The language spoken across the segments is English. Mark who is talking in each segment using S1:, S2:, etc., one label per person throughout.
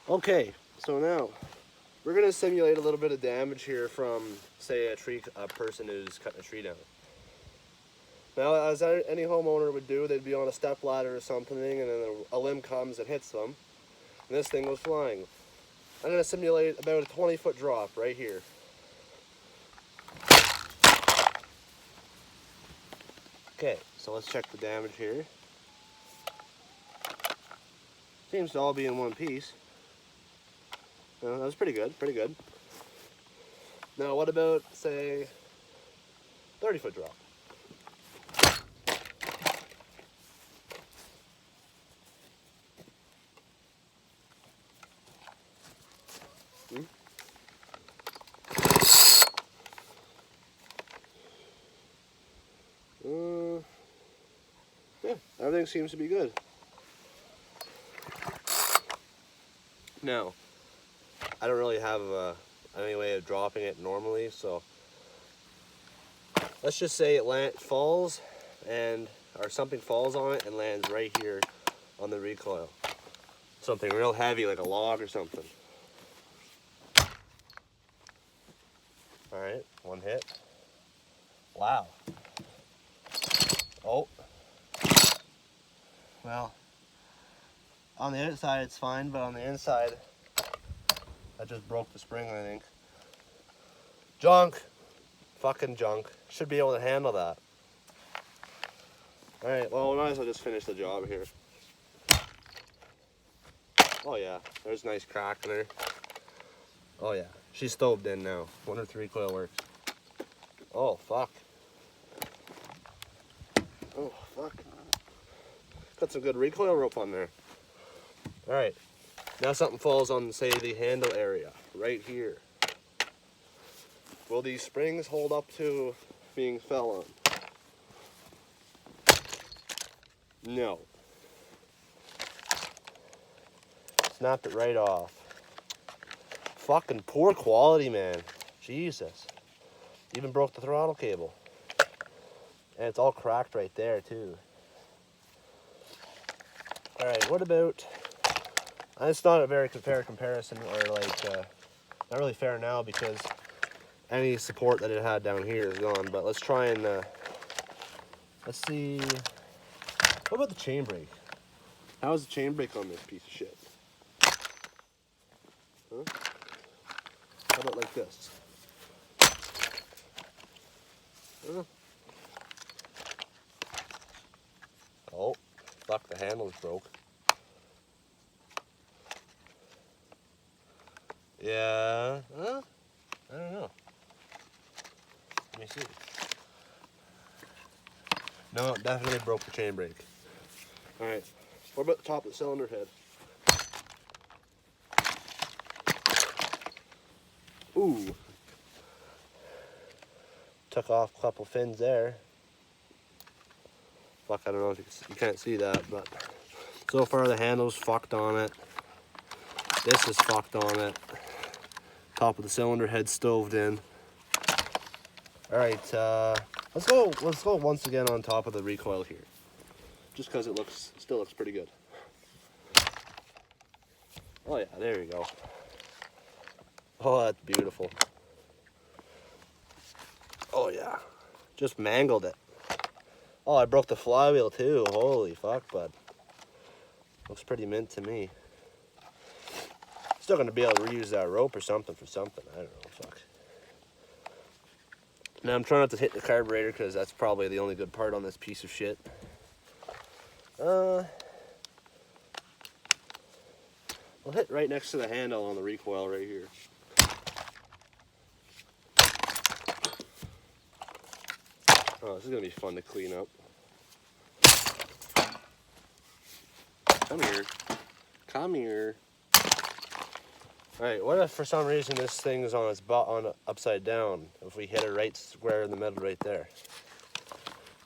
S1: Okay, so now we're gonna simulate a little bit of damage here from, say, a person who's cutting a tree down. Now, as any homeowner would do, they'd be on a step ladder or something, and then a limb comes and hits them, and this thing goes flying. I'm gonna simulate about a 20-foot drop right here. Okay, so let's check the damage here. Seems to all be in one piece. That was pretty good, pretty good. Now, what about, say, 30-foot drop? Yeah, everything seems to be good. Now, I don't really have any way of dropping it normally, so let's just say it falls or something falls on it and lands right here on the recoil. Something real heavy like a log or something. All right, one hit. Wow. Oh. Well, on the outside it's fine, but on the inside, I just broke the spring, I think. Junk. Fucking junk. Should be able to handle that. Alright, well, we might as well just finish the job here. Oh yeah, there's a nice crack in her. Oh yeah, she's stoved in now. Wonder if the recoil works. Oh, fuck. Oh, fuck. Got some good recoil rope on there. Alright, now something falls on, say, the handle area, right here. Will these springs hold up to being fell on? No. Snapped it right off. Fucking poor quality, man. Jesus. Even broke the throttle cable. And it's all cracked right there, too. Alright, what about... It's not a very fair comparison, or like, not really fair now because any support that it had down here is gone, but let's try and, let's see... What about the chain brake? How's the chain brake on this piece of shit? Huh? How about like this? Huh? Oh, fuck, the handle's broke. Yeah, huh? I don't know. Let me see. No, it definitely broke the chain brake. Alright, what about the top of the cylinder head? Ooh. Took off a couple fins there. Fuck, I don't know if you can't see that, but so far the handle's fucked on it. This is fucked on it. Top of the cylinder head stoved in. Alright, let's go once again on top of the recoil here. Just because it still looks pretty good. Oh yeah, there you go. Oh, that's beautiful. Oh yeah, just mangled it. Oh, I broke the flywheel too. Holy fuck, bud. Looks pretty mint to me. Still gonna be able to reuse that rope or something for something. I don't know, fuck. Now I'm trying not to hit the carburetor because that's probably the only good part on this piece of shit. We'll hit right next to the handle on the recoil right here. Oh, this is gonna be fun to clean up. Come here. Come here. Alright, what if for some reason this thing is on its upside down? If we hit it right square in the middle right there.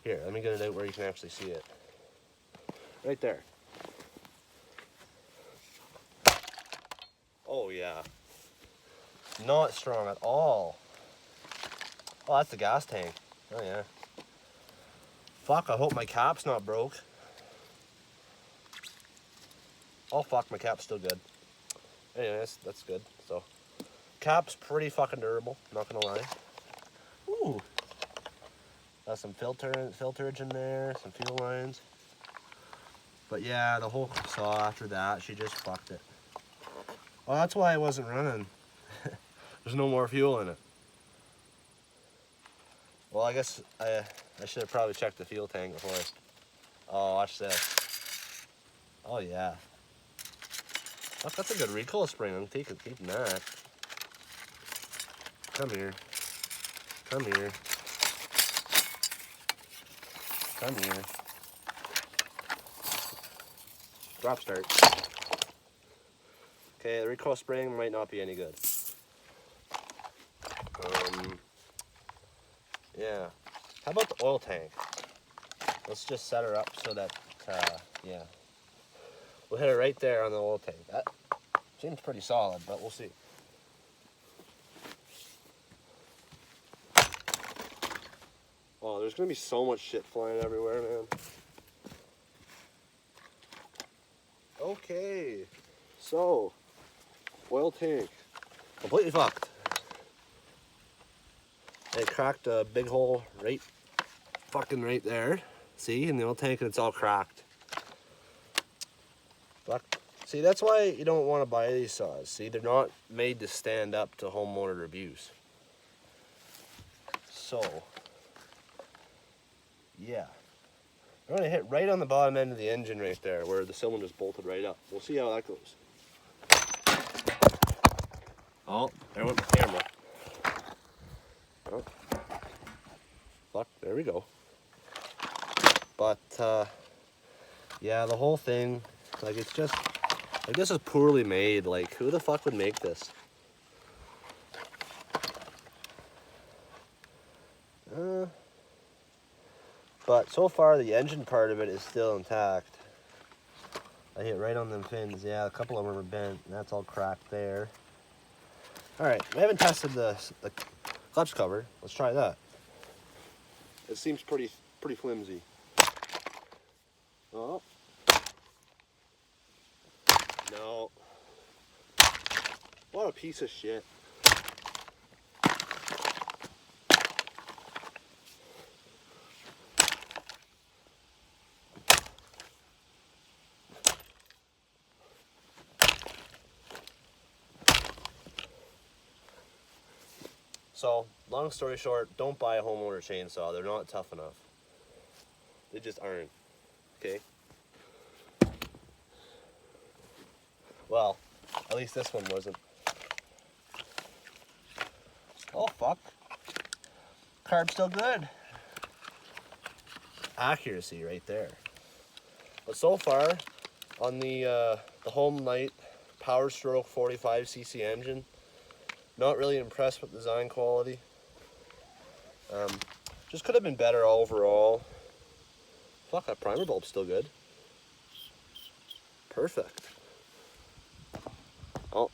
S1: Here, let me get it out where you can actually see it. Right there. Oh yeah. Not strong at all. Oh, that's the gas tank. Oh yeah. Fuck, I hope my cap's not broke. Oh fuck, my cap's still good. anyways, that's good. So, cap's pretty fucking durable, not gonna lie. Ooh. Got some filterage in there, some fuel lines. But yeah, the whole saw after that, she just fucked it. Well, that's why it wasn't running. There's no more fuel in it. Well, I guess I should have probably checked the fuel tank before. Oh, watch this. Oh yeah. That's a good recoil spring. I'm keeping that. Come here. Come here. Come here. Drop start. Okay, the recoil spring might not be any good. Yeah. How about the oil tank? Let's just set her up so that, yeah. We'll hit it right there on the oil tank. That seems pretty solid, but we'll see. Oh, there's gonna be so much shit flying everywhere, man. Okay, so, oil tank, completely fucked. It cracked a big hole right there. See, in the oil tank, and it's all cracked. Fuck. See, that's why you don't want to buy these saws. See, they're not made to stand up to homeowner abuse. So, yeah. I'm going to hit right on the bottom end of the engine right there, where the cylinder's bolted right up. We'll see how that goes. Oh, there went my camera. Oh. Fuck, there we go. But, yeah, the whole thing, like, it's just, like, this is poorly made. Like, who the fuck would make this? But so far, the engine part of it is still intact. I hit right on them fins. Yeah, a couple of them are bent, and that's all cracked there. All right, we haven't tested the clutch cover. Let's try that. It seems pretty flimsy. Oh. No. What a piece of shit. So, long story short, don't buy a homeowner chainsaw. They're not tough enough. They just aren't. Okay? Well, at least this one wasn't. Oh, fuck. Carb's still good. Accuracy right there. But so far, on the Homelite Power Stroke 45cc engine, not really impressed with design quality. Just could have been better overall. Fuck, that primer bulb's still good. Perfect. Oh.